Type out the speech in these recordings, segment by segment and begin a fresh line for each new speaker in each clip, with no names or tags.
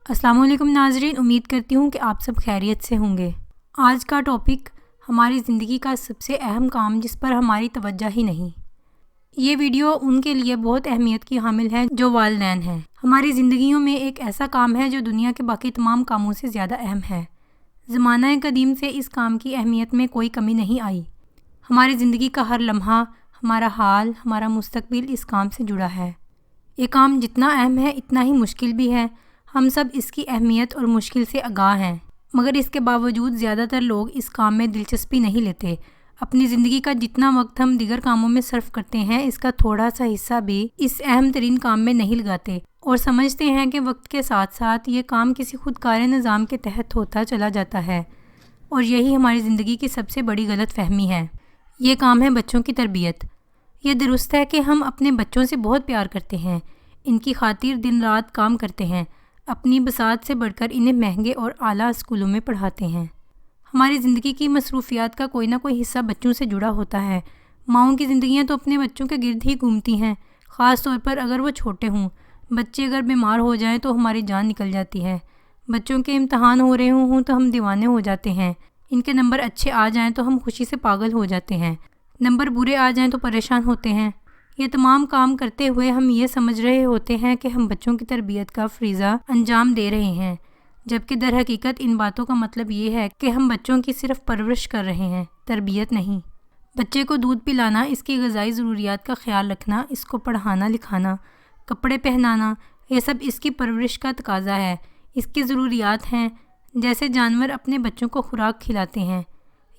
السلام علیکم ناظرین، امید کرتی ہوں کہ آپ سب خیریت سے ہوں گے۔ آج کا ٹاپک ہماری زندگی کا سب سے اہم کام جس پر ہماری توجہ ہی نہیں۔ یہ ویڈیو ان کے لیے بہت اہمیت کی حامل ہے جو والدین ہیں۔ ہماری زندگیوں میں ایک ایسا کام ہے جو دنیا کے باقی تمام کاموں سے زیادہ اہم ہے۔ زمانہ قدیم سے اس کام کی اہمیت میں کوئی کمی نہیں آئی۔ ہماری زندگی کا ہر لمحہ، ہمارا حال، ہمارا مستقبل اس کام سے جڑا ہے۔ یہ کام جتنا اہم ہے اتنا ہی مشکل بھی ہے۔ ہم سب اس کی اہمیت اور مشکل سے آگاہ ہیں، مگر اس کے باوجود زیادہ تر لوگ اس کام میں دلچسپی نہیں لیتے۔ اپنی زندگی کا جتنا وقت ہم دیگر کاموں میں صرف کرتے ہیں، اس کا تھوڑا سا حصہ بھی اس اہم ترین کام میں نہیں لگاتے اور سمجھتے ہیں کہ وقت کے ساتھ ساتھ یہ کام کسی خودکار نظام کے تحت ہوتا چلا جاتا ہے، اور یہی ہماری زندگی کی سب سے بڑی غلط فہمی ہے۔ یہ کام ہے بچوں کی تربیت۔ یہ درست ہے کہ ہم اپنے بچوں سے بہت پیار کرتے ہیں، ان کی خاطر دن رات کام کرتے ہیں، اپنی بساط سے بڑھ کر انہیں مہنگے اور اعلیٰ اسکولوں میں پڑھاتے ہیں۔ ہماری زندگی کی مصروفیات کا کوئی نہ کوئی حصہ بچوں سے جڑا ہوتا ہے۔ ماؤں کی زندگیاں تو اپنے بچوں کے گرد ہی گھومتی ہیں، خاص طور پر اگر وہ چھوٹے ہوں۔ بچے اگر بیمار ہو جائیں تو ہماری جان نکل جاتی ہے۔ بچوں کے امتحان ہو رہے ہوں تو ہم دیوانے ہو جاتے ہیں۔ ان کے نمبر اچھے آ جائیں تو ہم خوشی سے پاگل ہو جاتے ہیں، نمبر برے آ جائیں تو پریشان ہوتے ہیں۔ یہ تمام کام کرتے ہوئے ہم یہ سمجھ رہے ہوتے ہیں کہ ہم بچوں کی تربیت کا فریضہ انجام دے رہے ہیں، جبکہ در حقیقت ان باتوں کا مطلب یہ ہے کہ ہم بچوں کی صرف پرورش کر رہے ہیں، تربیت نہیں۔ بچے کو دودھ پلانا، اس کی غذائی ضروریات کا خیال رکھنا، اس کو پڑھانا لکھانا، کپڑے پہنانا، یہ سب اس کی پرورش کا تقاضا ہے، اس کی ضروریات ہیں۔ جیسے جانور اپنے بچوں کو خوراک کھلاتے ہیں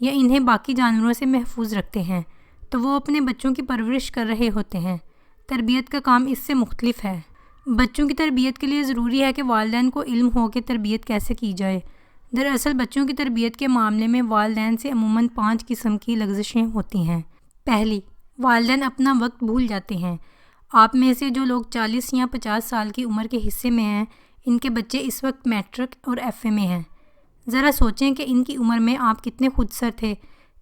یا انہیں باقی جانوروں سے محفوظ رکھتے ہیں، تو وہ اپنے بچوں کی پرورش کر رہے ہوتے ہیں۔ تربیت کا کام اس سے مختلف ہے۔ بچوں کی تربیت کے لیے ضروری ہے کہ والدین کو علم ہو کہ تربیت کیسے کی جائے۔ دراصل بچوں کی تربیت کے معاملے میں والدین سے عموماً 5 قسم کی لغزشیں ہوتی ہیں۔ پہلی، والدین اپنا وقت بھول جاتے ہیں۔ آپ میں سے جو لوگ 40 یا 50 سال کی عمر کے حصے میں ہیں، ان کے بچے اس وقت میٹرک اور ایف اے میں ہیں۔ ذرا سوچیں کہ ان کی عمر میں آپ کتنے خود سر تھے،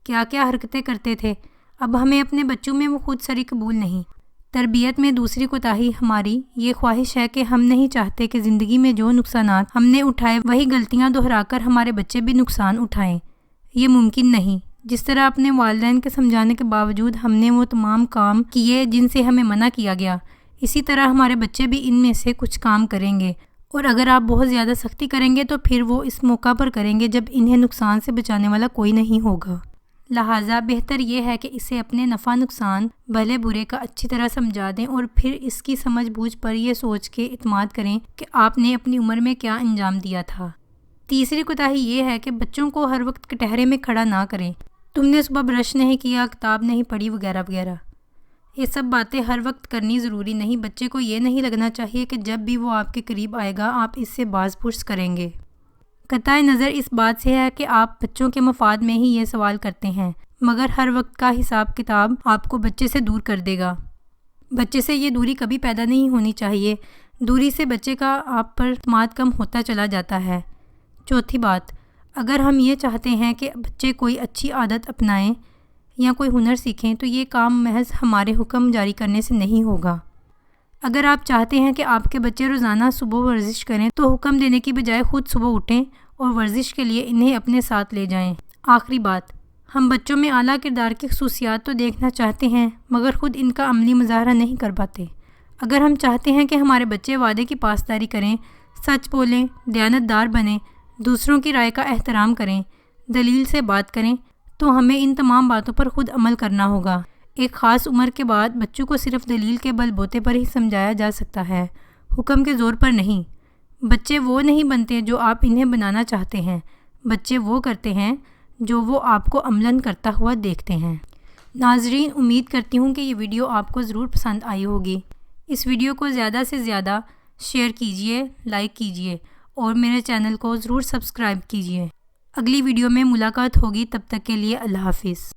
کیا کیا حرکتیں کرتے تھے۔ اب ہمیں اپنے بچوں میں وہ خود سری قبول نہیں۔ تربیت میں دوسری کوتاہی ہماری یہ خواہش ہے کہ ہم نہیں چاہتے کہ زندگی میں جو نقصانات ہم نے اٹھائے وہی غلطیاں دہرا کر ہمارے بچے بھی نقصان اٹھائیں۔ یہ ممکن نہیں۔ جس طرح اپنے والدین کے سمجھانے کے باوجود ہم نے وہ تمام کام کیے جن سے ہمیں منع کیا گیا، اسی طرح ہمارے بچے بھی ان میں سے کچھ کام کریں گے، اور اگر آپ بہت زیادہ سختی کریں گے تو پھر وہ اس موقع پر کریں گے جب انہیں نقصان سے بچانے والا کوئی نہیں ہوگا۔ لہٰذا بہتر یہ ہے کہ اسے اپنے نفع نقصان بھلے برے کا اچھی طرح سمجھا دیں اور پھر اس کی سمجھ بوجھ پر یہ سوچ کے اعتماد کریں کہ آپ نے اپنی عمر میں کیا انجام دیا تھا۔ تیسری کوتاہی یہ ہے کہ بچوں کو ہر وقت کٹہرے میں کھڑا نہ کریں۔ تم نے صبح برش نہیں کیا، کتاب نہیں پڑھی، وغیرہ وغیرہ۔ یہ سب باتیں ہر وقت کرنی ضروری نہیں۔ بچے کو یہ نہیں لگنا چاہیے کہ جب بھی وہ آپ کے قریب آئے گا آپ اس سے باز پرس کریں گے۔ قطع نظر اس بات سے ہے کہ آپ بچوں کے مفاد میں ہی یہ سوال کرتے ہیں، مگر ہر وقت کا حساب کتاب آپ کو بچے سے دور کر دے گا۔ بچے سے یہ دوری کبھی پیدا نہیں ہونی چاہیے۔ دوری سے بچے کا آپ پر اعتماد کم ہوتا چلا جاتا ہے۔ چوتھی بات، اگر ہم یہ چاہتے ہیں کہ بچے کوئی اچھی عادت اپنائیں یا کوئی ہنر سیکھیں تو یہ کام محض ہمارے حکم جاری کرنے سے نہیں ہوگا۔ اگر آپ چاہتے ہیں کہ آپ کے بچے روزانہ صبح ورزش کریں تو حکم دینے کی بجائے خود صبح اٹھیں اور ورزش کے لیے انہیں اپنے ساتھ لے جائیں۔ آخری بات، ہم بچوں میں اعلیٰ کردار کی خصوصیات تو دیکھنا چاہتے ہیں مگر خود ان کا عملی مظاہرہ نہیں کر پاتے۔ اگر ہم چاہتے ہیں کہ ہمارے بچے وعدے کی پاسداری کریں، سچ بولیں، دیانتدار بنیں، دوسروں کی رائے کا احترام کریں، دلیل سے بات کریں، تو ہمیں ان تمام باتوں پر خود عمل کرنا ہوگا۔ ایک خاص عمر کے بعد بچوں کو صرف دلیل کے بل بوتے پر ہی سمجھایا جا سکتا ہے، حکم کے زور پر نہیں۔ بچے وہ نہیں بنتے جو آپ انہیں بنانا چاہتے ہیں، بچے وہ کرتے ہیں جو وہ آپ کو عملاً کرتا ہوا دیکھتے ہیں۔ ناظرین، امید کرتی ہوں کہ یہ ویڈیو آپ کو ضرور پسند آئی ہوگی۔ اس ویڈیو کو زیادہ سے زیادہ شیئر کیجیے، لائک کیجیے اور میرے چینل کو ضرور سبسکرائب کیجیے۔ اگلی ویڈیو میں ملاقات ہوگی، تب تک کے لیے اللہ حافظ۔